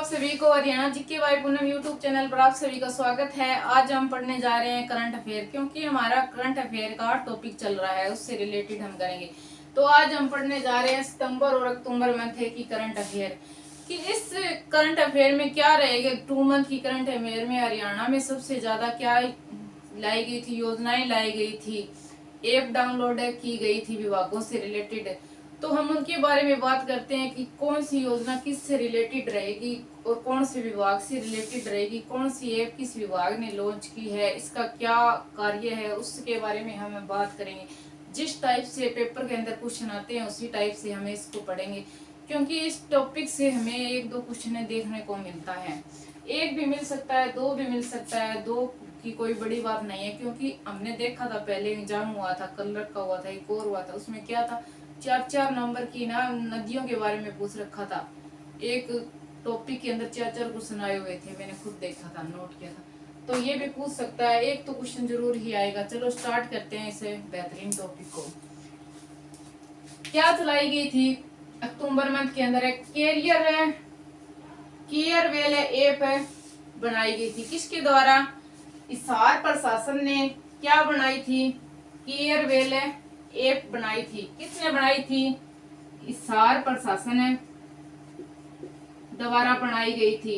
आप सभी को Haryana GK by Poonam YouTube channel पर आप सभी का स्वागत है। आज हम पढ़ने जा रहे हैं करंट अफेयर, क्योंकि हमारा करंट अफेयर का टॉपिक चल रहा है, उससे रिलेटेड हम करेंगे। तो आज हम पढ़ने जा रहे हैं सितंबर और अक्टूबर मंथ की करंट अफेयर कि इस करंट अफेयर में क्या रहेगा। 2 मंथ की करंट अफेयर में हरियाणा में सबसे ज्यादा क्या लाई गई थी, योजनाएं लाई गई थी, ऐप डाउनलोड की गई थी विभागों से रिलेटेड। तो हम उनके बारे में बात करते हैं कि कौन सी योजना किस से रिलेटेड रहेगी और कौन से विभाग से रिलेटेड रहेगी, कौन सी ऐप किस विभाग ने लॉन्च की है, इसका क्या कार्य है, उसके बारे में हम बात करेंगे। जिस टाइप से पेपर के अंदर क्वेश्चन आते हैं उसी टाइप से हमें इसको पढ़ेंगे, क्योंकि इस टॉपिक से हमें 1-2 क्वेश्चन देखने को मिलता है। एक भी मिल सकता है, 2 भी मिल सकता है, 2 की कोई बड़ी बात नहीं है, क्योंकि हमने देखा था पहले एग्जाम हुआ था, कल रखा हुआ था, एक और हुआ था, उसमें क्या था 4-4 नंबर की ना नदियों के बारे में पूछ रखा था। एक टॉपिक के अंदर 4-4 क्वेश्चन आए हुए थे, मैंने खुद देखा था, नोट किया था। तो ये भी पूछ सकता है, एक तो क्वेश्चन जरूर ही आएगा। चलो स्टार्ट करते हैं इसे बेहतरीन टॉपिक को। क्या चलाई गई थी अक्टूबर मंथ के अंदर? एक केयर वेल ऐप बनाई गई थी, किसके द्वारा? हिसार प्रशासन ने क्या बनाई थी? केयर वेल ऐप बनाई थी। किसने बनाई थी? हिसार प्रशासन द्वारा बनाई गई थी।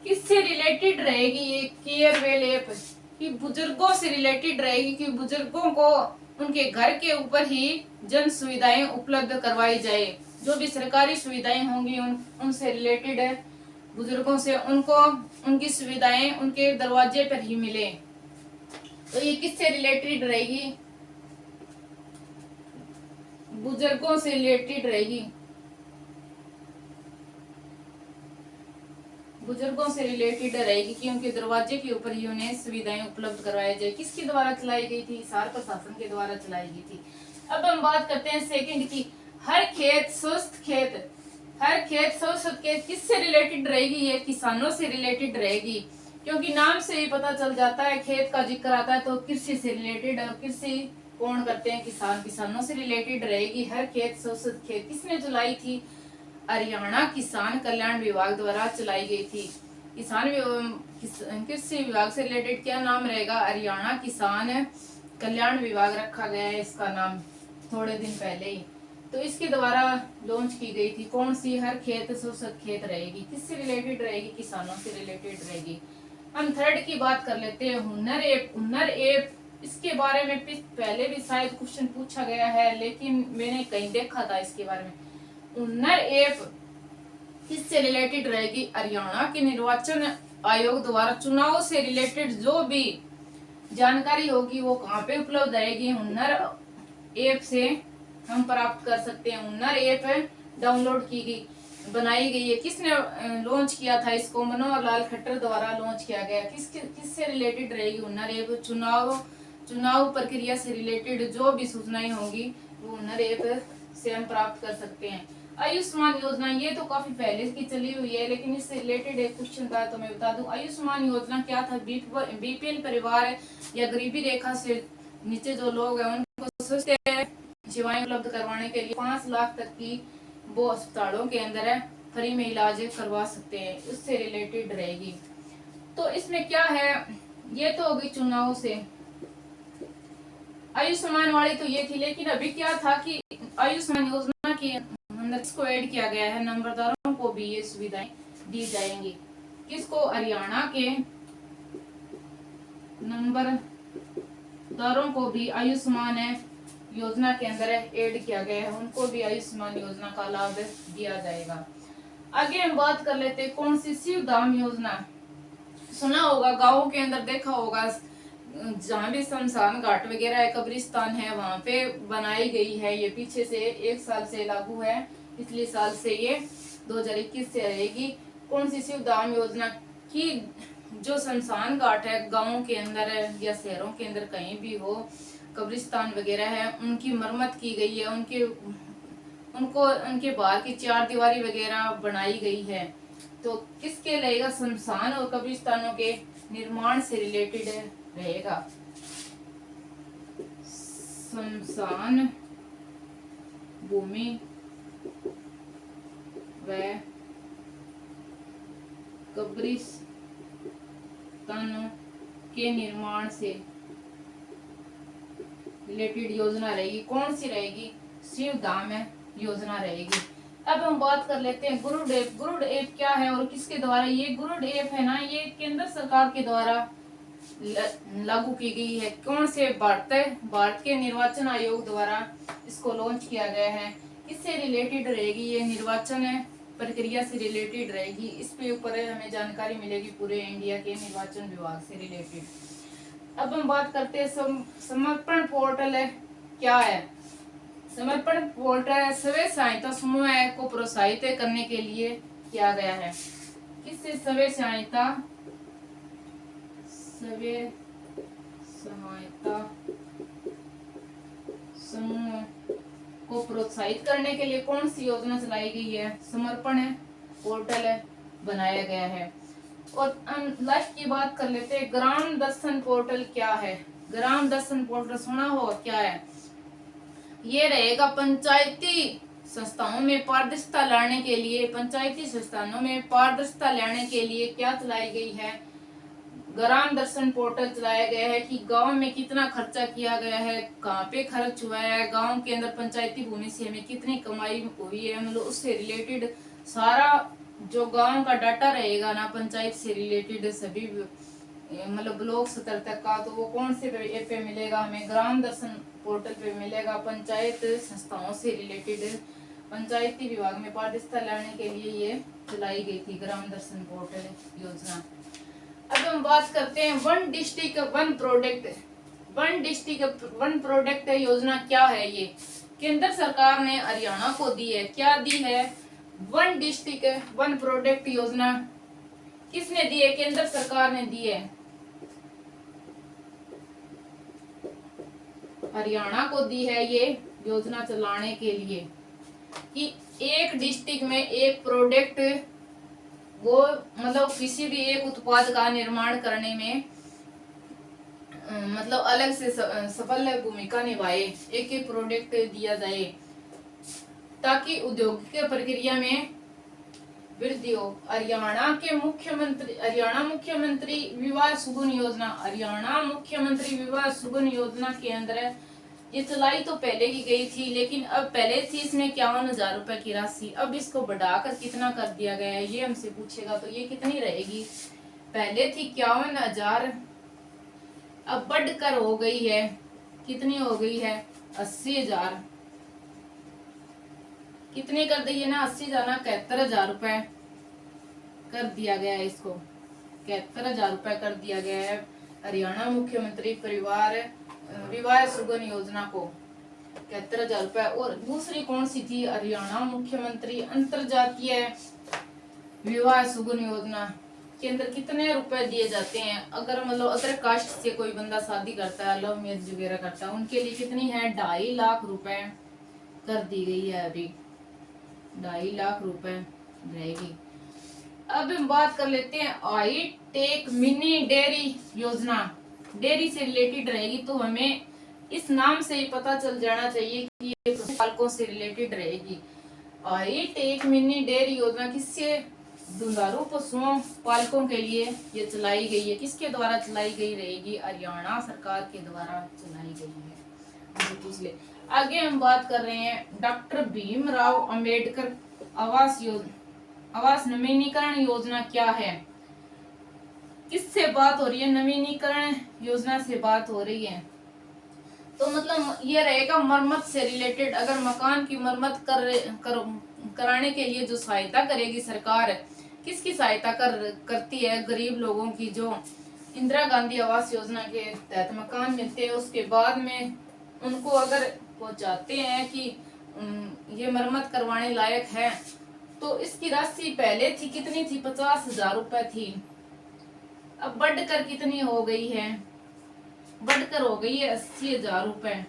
किससे रिलेटेड रहेगी ये केयर वेल ऐप? कि बुजुर्गों से रिलेटेड रहेगी, कि बुजुर्गों को उनके घर के ऊपर ही जन सुविधाएं उपलब्ध करवाई जाए। जो भी सरकारी सुविधाएं होंगी उनसे रिलेटेड है, बुजुर्गों से उनको उनकी सुविधाएं उनके दरवाजे पर ही मिले। तो ये किससे रिलेटेड रहेगी? बुजुर्गों से रिलेटेड रहेगी, बुजुर्गों से रिलेटेड रहेगी कि उनके दरवाजे के ऊपर ही उन्हें सुविधाएं उपलब्ध करवाई जाए। किसके द्वारा चलाई गई थी? हिसार प्रशासन के द्वारा चलाई गई थी। अब हम बात करते हैं सेकंड की, हर खेत स्वस्थ खेत। हर खेत स्वस्थ खेत किससे रिलेटेड रहेगी? ये किसानों से रिलेटेड रहेगी, क्योंकि नाम से ही पता चल जाता है, खेत का जिक्र आता है तो कृषि से रिलेटेड, और कृषि कौन करते हैं? किसान, किसानों से रिलेटेड रहेगी। हर खेत स्वस्थ खेत किसने चलाई थी? हरियाणा किसान कल्याण विभाग द्वारा चलाई गई थी। कृषि विभाग से रिलेटेड क्या नाम रहेगा? हरियाणा किसान कल्याण विभाग रखा गया है इसका नाम, थोड़े दिन पहले ही। तो इसके द्वारा लॉन्च की गई थी। कौन सी? हर खेत स्वस्थ खेत रहेगी। किससे रिलेटेड रहेगी? किसानों से रिलेटेड रहेगी। हम थर्ड की बात कर लेते हैं, हुनर ऐप। हुनर ऐप, इसके बारे में पहले भी शायद क्वेश्चन पूछा गया है, लेकिन मैंने कहीं देखा था इसके बारे में। हुनर ऐप किससे रिलेटेड रहेगी? हरियाणा के निर्वाचन आयोग द्वारा चुनाव से रिलेटेड जो भी जानकारी होगी वो कहाँ पे उपलब्ध रहेगी? हुनर ऐप से हम प्राप्त कर सकते हैं। हुनर ऐप डाउनलोड की गई, बनाई गई है। किसने लॉन्च किया था इसको? मनोहर लाल खट्टर द्वारा लॉन्च किया गया। किससे रिलेटेड रहेगी हुनर ऐप? चुनाव प्रक्रिया से रिलेटेड जो भी सूचनाएं होंगी वो हुनर ऐप से हम प्राप्त कर सकते हैं। आयुष्मान योजना, ये तो काफी पहले की चली हुई है, लेकिन इससे रिलेटेड एक क्वेश्चन था तो मैं बता दूं। आयुष्मान योजना क्या था? बीपीएल परिवार या गरीबी रेखा से नीचे जो लोग हैं उनको स्वास्थ्य सेवाएं उपलब्ध करवाने के लिए 5 लाख तक की वो अस्पतालों के अंदर है फ्री में इलाज करवा सकते हैं, उससे रिलेटेड रहेगी। तो इसमें क्या है, ये तो होगी चुनाव से। आयुष्मान वाली तो ये थी, लेकिन अभी क्या था कि आयुष्मान योजना के अंदर इसको ऐड किया गया है, नंबरदारों को भी ये सुविधाएं दी जाएंगी। किसको? हरियाणा के नंबरदारों को भी आयुष्मान योजना के अंदर ऐड किया गया है, उनको भी आयुष्मान योजना का लाभ दिया जाएगा। आगे हम बात कर लेते हैं, कौन सी? शिव धाम योजना। सुना होगा, गाँव के अंदर देखा होगा, जहाँ भी शमशान घाट वगैरह है, कब्रिस्तान है, वहां पे बनाई गई है। ये पीछे से 1 साल से लागू है, पिछले साल से ये 2021 से रहेगी। कौन सी? शिव धाम योजना की जो शमशान घाट है गाँव के अंदर है या शहरों के अंदर कहीं भी हो, कब्रिस्तान वगैरह है, उनकी मरम्मत की गई है, उनके बाहर की 4 दीवारी वगैरह बनाई गई है। तो किसके लगेगा? शमशान और कब्रिस्तानों के निर्माण से रिलेटेड रहेगा। शमशान भूमि व कब्रिस्तानों के निर्माण से रिलेटेड योजना रहेगी। कौन सी रहेगी? शिव धाम योजना रहेगी। अब हम बात कर लेते हैं गुरुड ऐप। गुरुड ऐप क्या है और किसके द्वारा? ये गुरुड ऐप है ना, ये केंद्र सरकार के द्वारा लागू की गई है। कौन से? भारत के निर्वाचन आयोग द्वारा इसको लॉन्च किया गया है। किससे रिलेटेड रहेगी? ये निर्वाचन प्रक्रिया से रिलेटेड रहेगी। इस पे ऊपर हमें जानकारी मिलेगी पूरे इंडिया के निर्वाचन विभाग से रिलेटेड। अब हम बात करते हैं समर्पण पोर्टल है क्या है? समर्पण पोर्टल स्वयं सहायता समूह को प्रोत्साहित करने के लिए किया गया है। किससे? स्वयं सहायता समूह को प्रोत्साहित करने के लिए कौन सी योजना चलाई गई है? समर्पण पोर्टल बनाया गया है। और लास्ट की बात कर लेते हैं, ग्राम दर्शन पोर्टल क्या है? ग्राम दर्शन पोर्टल सुना हो क्या है? ये रहेगा पंचायती संस्थाओं में पारदर्शिता लाने के लिए, पंचायती संस्थानों में पारदर्शिता लाने के लिए क्या चलाई गई है? ग्राम दर्शन पोर्टल चलाया गया है कि गांव में कितना खर्चा किया गया है, कहाँ पे खर्च हुआ है, गांव के अंदर पंचायती भूमि से हमें कितनी कमाई हुई है, मतलब उससे रिलेटेड सारा जो गांव का डाटा रहेगा ना, पंचायत से रिलेटेड सभी मतलब ब्लॉक स्तर तक का, तो वो कौन से ऐप पे मिलेगा? हमें ग्राम दर्शन पोर्टल पे मिलेगा। पंचायत संस्थाओं से रिलेटेड पंचायती विभाग में पारदर्शिता लाने के लिए ये चलाई गई थी ग्राम दर्शन पोर्टल योजना। अब हम बात करते हैं one district one product. One district one product योजना क्या है? ये केंद्र सरकार ने हरियाणा को दी है। क्या दी है? वन डिस्ट्रिक्ट वन प्रोडक्ट योजना किसने दी है? केंद्र सरकार ने दी है, हरियाणा को दी है ये योजना चलाने के लिए कि एक डिस्ट्रिक्ट में एक प्रोडक्ट वो मतलब किसी भी एक उत्पाद का निर्माण करने में मतलब अलग से सफल भूमिका निभाए, एक एक प्रोडक्ट दिया जाए ताकि औद्योगिक प्रक्रिया में वृद्धि हो। हरियाणा मुख्यमंत्री विवाह सुगुन योजना, हरियाणा मुख्यमंत्री विवाह सुगुन योजना के अंदर ये चलाई तो पहले की गई थी, लेकिन अब पहले थी इसमें 51,000 रुपए की राशि, अब इसको बढ़ाकर कितना कर दिया गया है ये हमसे पूछेगा, तो ये कितनी रहेगी? पहले थी 51,000, अब बढ़कर हो गई है, कितनी हो गई है? 80,000। कितने कर दी है ना? 80,000 ना 71,000 रुपए कर दिया गया है इसको, 71,000 रुपए कर दिया गया है हरियाणा मुख्यमंत्री परिवार विवाह सुगन योजना को, 71,000 रुपए। और दूसरी कौन सी थी? हरियाणा मुख्यमंत्री अंतरजातीय विवाह सुगन योजना के अंदर कितने रुपए दिए जाते हैं? अगर मतलब अदर कास्ट से कोई बंदा शादी करता है, लव मैरिज वगैरह करता है, उनके लिए कितनी है? 2.5 लाख रुपए कर दी गई है, अभी 2.5 लाख रुपए रहेगी। अब हम बात कर लेते हैं आई टेक मिनी डेयरी योजना, डेयरी से रिलेटेड रहेगी, तो हमें इस नाम से ही पता चल जाना चाहिए कि ये पालकों से रिलेटेड रहेगी। आई टेक मिनी डेयरी योजना किससे? दुधारू पशुओं पालकों के लिए ये चलाई गई है। किसके द्वारा चलाई गई रहेगी? हरियाणा सरकार के द्वारा चलाई गई है। पूछ ले। आगे हम बात कर रहे हैं डॉक्टर भीमराव अंबेडकर आवास नवीनीकरण योजना क्या है? किससे बात हो रही है? नवीनीकरण योजना से बात हो रही है, तो मतलब ये रहेगा मरम्मत से रिलेटेड। अगर मकान की मरम्मत कराने के लिए जो सहायता करेगी सरकार, किसकी सहायता करती है? गरीब लोगों की, जो इंदिरा गांधी आवास योजना के तहत मकान मिलते हैं, उसके बाद में उनको अगर वो चाहते हैं कि ये मरम्मत करवाने लायक है, तो इसकी राशि पहले थी कितनी थी? 50,000 रुपए थी, अब बढ़कर कितनी हो गई है? बढ़कर हो गई है 80,000 रुपए।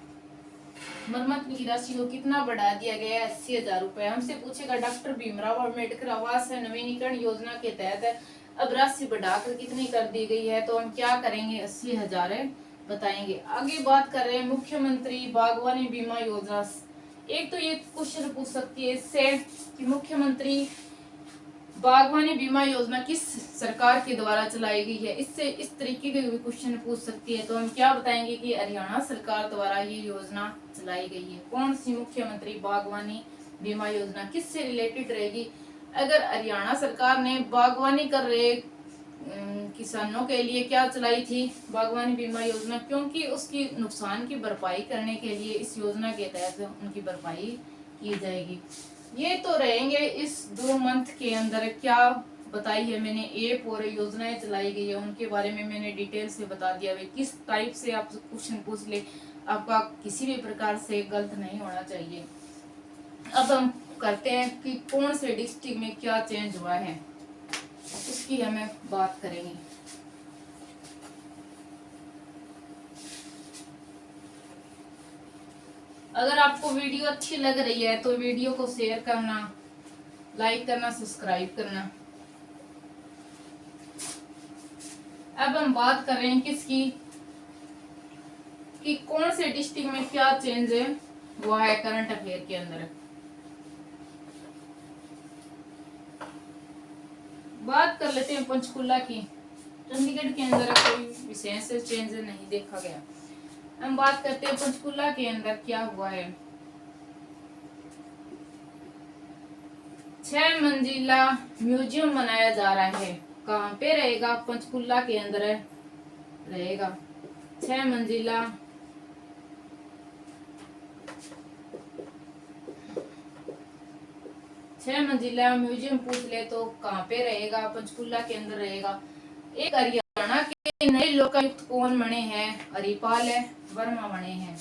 मरम्मत की राशि को कितना बढ़ा दिया गया है? 80,000 रुपए। हमसे पूछेगा डॉक्टर भीमराव अंबेडकर आवास नवीनीकरण योजना के तहत अब राशि बढ़ाकर कितनी कर दी गई है, तो हम क्या करेंगे? 80,000 बताएंगे। आगे बात कर रहे हैं मुख्यमंत्री बागवानी बीमा योजना। एक तो ये क्वेश्चन पूछ सकती है इससे कि मुख्यमंत्री बागवानी बीमा योजना किस सरकार के द्वारा चलाई गई है? इससे इस तरीके के भी क्वेश्चन पूछ सकती है। तो हम क्या बताएंगे कि हरियाणा सरकार द्वारा ये योजना चलाई गई है। कौन सी मुख्यमंत्री बागवानी बीमा योजना किससे रिलेटेड रहेगी? अगर हरियाणा सरकार ने बागवानी कर रहे किसानों के लिए क्या चलाई थी बागवानी बीमा योजना, क्योंकि उसकी नुकसान की भरपाई करने के लिए इस योजना के तहत उनकी भरपाई की जाएगी। ये तो रहेंगे इस 2 मंथ के अंदर क्या बताई है मैंने, एप और योजनाएं चलाई गई है उनके बारे में मैंने डिटेल से बता दिया है। किस टाइप से आप क्वेश्चन पूछ ले, आपका किसी भी प्रकार से गलत नहीं होना चाहिए। अब हम करते हैं कि कौन से डिस्ट्रिक्ट में क्या चेंज हुआ है, उसकी हमें बात करेंगे। अगर आपको वीडियो अच्छी लग रही है तो वीडियो को शेयर करना, लाइक करना, सब्सक्राइब करना। अब हम बात कर रहे हैं किसकी, कि कौन से डिस्ट्रिक्ट में क्या चेंज हुआ है करंट अफेयर के अंदर। बात कर लेते हैं पंचकुला की। चंडीगढ़ के अंदर कोई विशेष चेंज नहीं देखा गया। हम बात करते हैं पंचकुला के अंदर क्या हुआ है। 6 मंजिला म्यूजियम बनाया जा रहा है। कहाँ पे रहेगा? पंचकुला के अंदर रहेगा। 6 मंजिला म्यूजियम पूछ ले तो कहाँ पे रहेगा? पंचकुला के अंदर रहेगा। एक हरियाणा के नए लोकायुक्त कौन बने हैं? हरिपाल वर्मा बने हैं।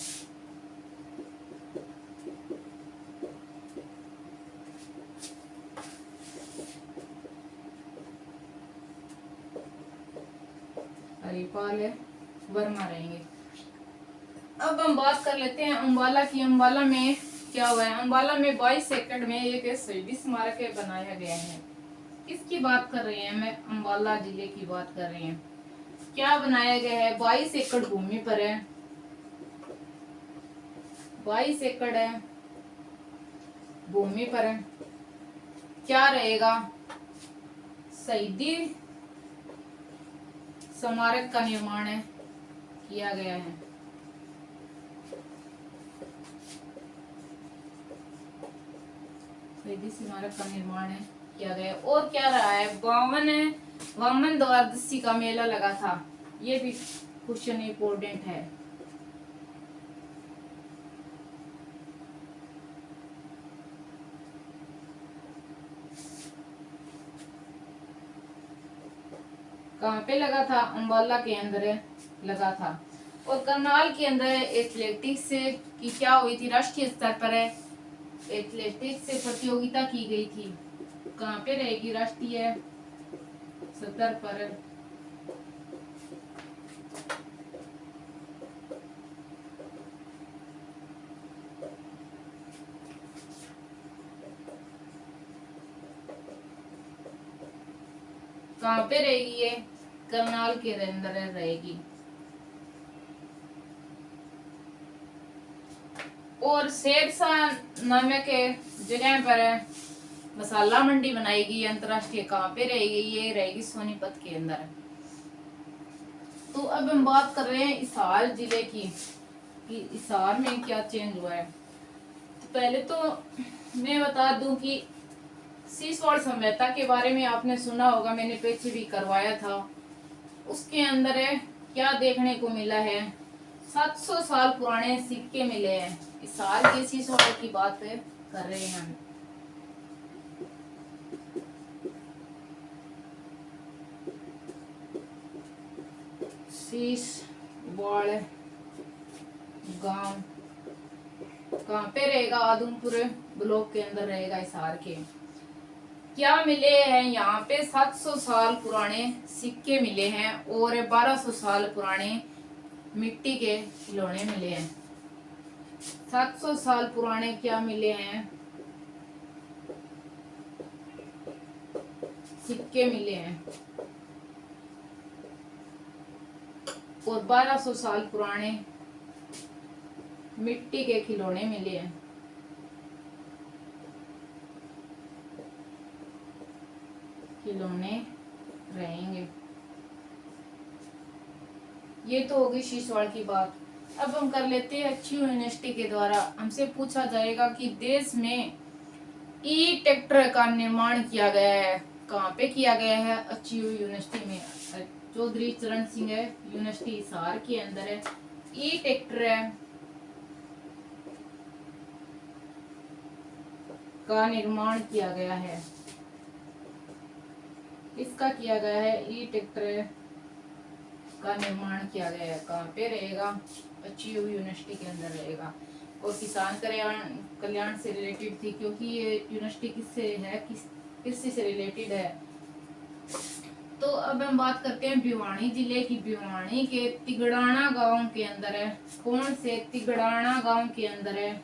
हरिपाल वर्मा रहेंगे। अब हम बात कर लेते हैं अंबाला की। अंबाला में क्या हुआ है? अंबाला में 22 एकड़ में एक शहीदी स्मारक बनाया गया है। किसकी बात कर रहे हैं? मैं अंबाला जिले की बात कर रही हूँ। क्या बनाया गया है? 22 एकड़ भूमि पर है। 22 एकड़ है भूमि पर है। क्या रहेगा? शहीदी स्मारक का निर्माण किया गया है। शहीदी स्मारक का निर्माण किया गया। और क्या रहा है? वामन द्वादशी का मेला लगा था। ये भी क्वेश्चन इंपोर्टेंट है। कहाँ पे लगा था? अंबाला के अंदर लगा था। और करनाल के अंदर एथलेटिक्स की क्या हुई थी? राष्ट्रीय स्तर पर एथलेटिक्स से प्रतियोगिता की गई थी। कहाँ पे रहेगी? राष्ट्रीय स्तर पर। कहाँ पे रहेगी? ये करनाल के अंदर रहेगी। और शेरशाह नामक जगह पर मसाला मंडी बनाएगी अंतरराष्ट्रीय। कहाँ पे रहेगी? ये रहेगी सोनीपत के अंदर। तो अब हम बात कर रहे हैं हिसार जिले की, कि हिसार में क्या चेंज हुआ है। तो पहले तो मैं बता दूं कि सीसोड़ संहिता के बारे में आपने सुना होगा, मैंने पीछे भी करवाया था। उसके अंदर क्या देखने को मिला है? 700 साल पुराने सिक्के मिले हैं। हिसार के सीसोड़ की बात कर रहे हैं हम। सीसवाड़ गांव कहाँ पे रहेगा? आदमपुर ब्लॉक के अंदर रहेगा हिसार के। क्या मिले हैं यहाँ पे? 700 साल पुराने सिक्के मिले हैं और 1200 साल पुराने मिट्टी के खिलौने मिले हैं। 700 साल पुराने क्या मिले हैं? सिक्के मिले हैं और 1200 साल पुराने मिट्टी के खिलौने मिले हैं। खिलौने रहेंगे। ये तो होगी शीशवाड़ की बात। अब हम कर लेते हैं अचीव यूनिवर्सिटी के द्वारा हमसे पूछा जाएगा कि देश में ई ट्रैक्टर का निर्माण किया गया है, कहाँ पे किया गया है? अचीव यूनिवर्सिटी में, चौधरी चरण सिंह है यूनिवर्सिटी हिसार के अंदर है। ई ट्रैक्टर है का निर्माण किया गया है। इसका किया गया है, ई ट्रैक्टर का निर्माण किया गया है। कहाँ पे रहेगा? अचीव यूनिवर्सिटी के अंदर रहेगा। और किसान कल्याण से रिलेटेड थी, क्योंकि ये यूनिवर्सिटी किससे है, कृषि से रिलेटेड है। तो अब हम बात करते हैं भिवानी जिले की। भिवानी के तिगड़ाना गांव के अंदर है। कौन से? तिगड़ाना गांव के अंदर है।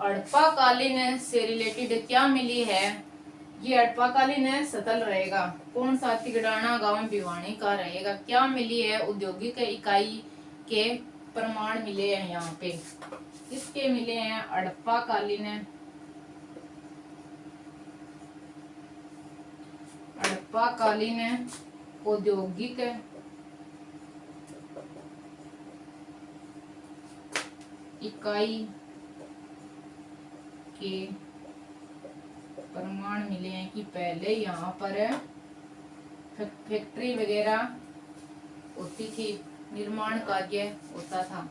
हड़प्पाकालीन से रिलेटेड क्या मिली है? ये हड़प्पाकालीन सतल रहेगा। कौन सा? तिगड़ाना गांव भिवानी का रहेगा। क्या मिली है? औद्योगिक इकाई के प्रमाण मिले हैं यहाँ पे। किसके मिले हैं? हड़प्पाकालीन, हड़प्पाकालीन औद्योगिक इकाई के प्रमाण मिले हैं कि पहले यहाँ पर फैक्ट्री वगैरह होती थी, निर्माण कार्य होता था।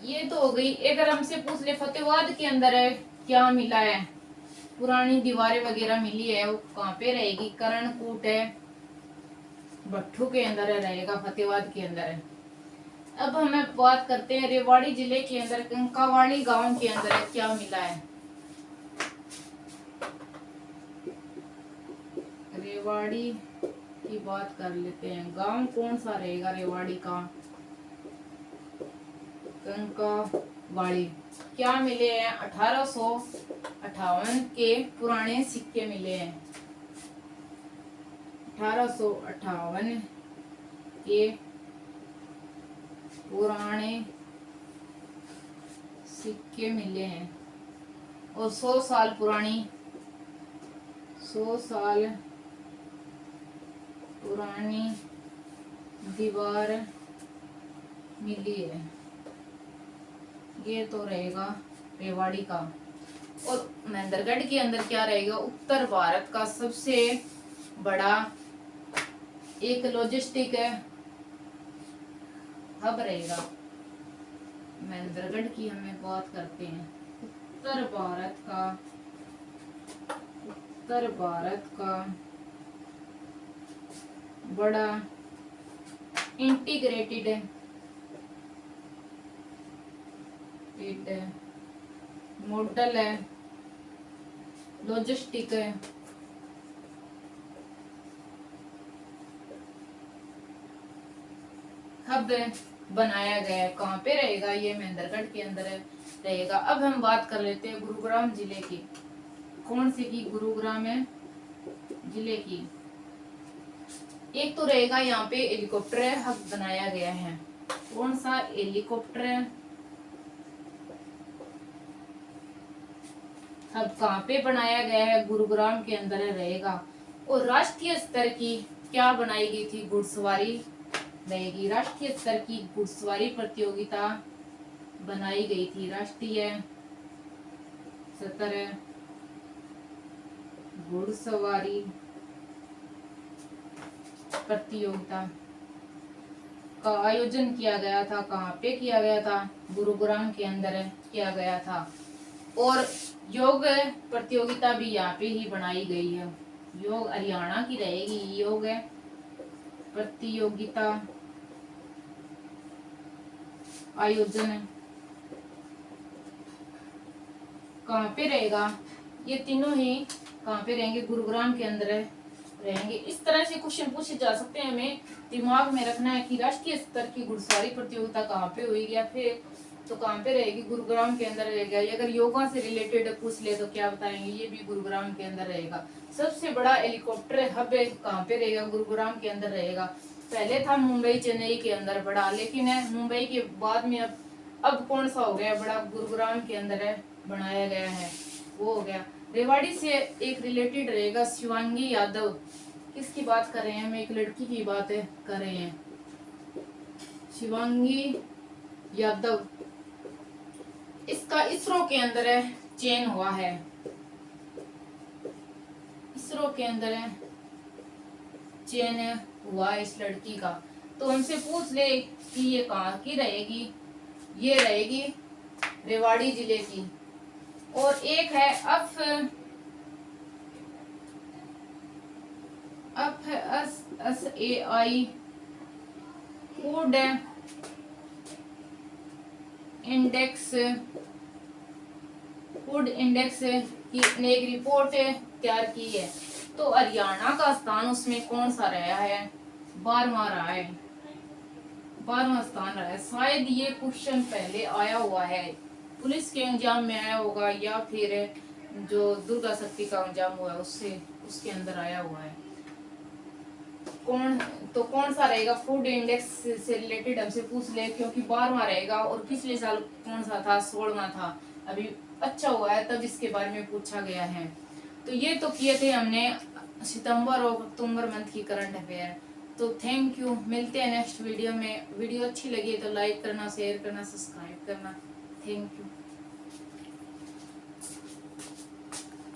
ये तो हो गई। अगर हमसे पूछ ले फतेहाबाद के अंदर है क्या मिला है? पुरानी दीवारें वगैरह मिली है, वो कहाँ पे रहेगी? कर्णकूट है, भट्ठू के अंदर रहेगा, फतेहाबाद के अंदर है। अब हमें बात करते हैं रेवाड़ी जिले के अंदर कंकावाड़ी गांव के अंदर क्या मिला है? रेवाड़ी की बात कर लेते हैं। गांव कौन सा रहेगा रेवाड़ी का? कंकावाड़ी। क्या मिले हैं? 1858 के पुराने सिक्के मिले हैं। 1858 के पुराने सिक्के मिले हैं। और 100 साल पुरानी 100 साल पुरानी दीवार मिली है। ये तो रहेगा रेवाड़ी का। और महेंद्रगढ़ के अंदर क्या रहेगा? उत्तर भारत का सबसे बड़ा एक लॉजिस्टिक हब रहेगा। महेंद्रगढ़ की हमें बात करते हैं। उत्तर भारत का बड़ा इंटीग्रेटेड मॉडल है, लॉजिस्टिक है। हब बनाया गया है। कहाँ पे रहेगा? ये महेंद्रगढ़ के अंदर रहेगा। अब हम बात कर लेते हैं गुरुग्राम जिले की। कौन सी की? गुरुग्राम है जिले की। एक तो रहेगा यहाँ पे हेलीकॉप्टर हब बनाया गया है। कौन सा? हेलीकॉप्टर हब कहाँ पे बनाया गया है? गुरुग्राम के अंदर रहेगा। और राष्ट्रीय स्तर की क्या बनाई गई थी? घुड़सवारी रहेगी। राष्ट्रीय स्तर की घुड़सवारी प्रतियोगिता बनाई गई थी। राष्ट्रीय स्तर घुड़सवारी प्रतियोगिता का आयोजन किया गया था। कहाँ पे किया गया था? गुरुग्राम के अंदर किया गया था। और योग प्रतियोगिता भी यहाँ पे ही बनाई गई है। योग हरियाणा की रहेगी। योग प्रतियोगिता आयोजन कहाँ पे रहेगा? ये तीनों ही कहाँ पे रहेंगे? गुरुग्राम के अंदर रहेंगे। इस तरह से क्वेश्चन पूछे जा सकते हैं। हमें दिमाग में रखना है कि राष्ट्रीय स्तर की घुड़सवारी प्रतियोगिता कहाँ पे हुई, या फिर तो कहाँ पे रहेगी? गुरुग्राम के अंदर रहेगा। अगर योगा से रिलेटेड पूछ ले तो क्या बताएंगे? ये भी गुरुग्राम के अंदर रहेगा। सबसे बड़ा हेलीकॉप्टर हब कहाँ पे रहेगा? गुरुग्राम के अंदर रहेगा। पहले था मुंबई चेन्नई के अंदर बड़ा, लेकिन मुंबई के बाद में अब अब कौन सा हो गया, बड़ा गुरुग्राम के अंदर है, बनाया गया है, वो हो गया। रेवाड़ी से एक रिलेटेड रहेगा शिवांगी यादव। किसकी बात कर रहे हैं हम, एक लड़की की बात कर रहे हैं, शिवांगी यादव। इसका इसरो के अंदर है चयन हुआ है, इसरो के अंदर है चयन हुआ इस लड़की का। तो हमसे पूछ ले कि ये कहाँ की रहेगी, ये रहेगी रेवाड़ी जिले की। और एक है FSSAI food index, food index की ने एक रिपोर्ट तैयार की है। तो हरियाणा का स्थान उसमें कौन सा रहा है, 12वां रहा है, 12वां स्थान रहा है। शायद ये क्वेश्चन पहले आया हुआ है, पुलिस के एग्जाम में आया होगा, या फिर जो दुर्गा शक्ति का एग्जाम हुआ है उससे, उसके अंदर आया हुआ है। कौन सा रहेगा, फूड इंडेक्स से रिलेटेड हमसे पूछ ले, क्योंकि 12वां रहेगा। और पिछले साल कौन सा था, 16वां था, अभी अच्छा हुआ है तब इसके बारे में पूछा गया है। तो ये तो किए थे हमने सितंबर और अक्टूबर मंथ की करंट अफेयर। तो थैंक यू, मिलते हैं नेक्स्ट वीडियो में। वीडियो अच्छी लगी तो लाइक करना, शेयर करना, सब्सक्राइब करना। Thank you.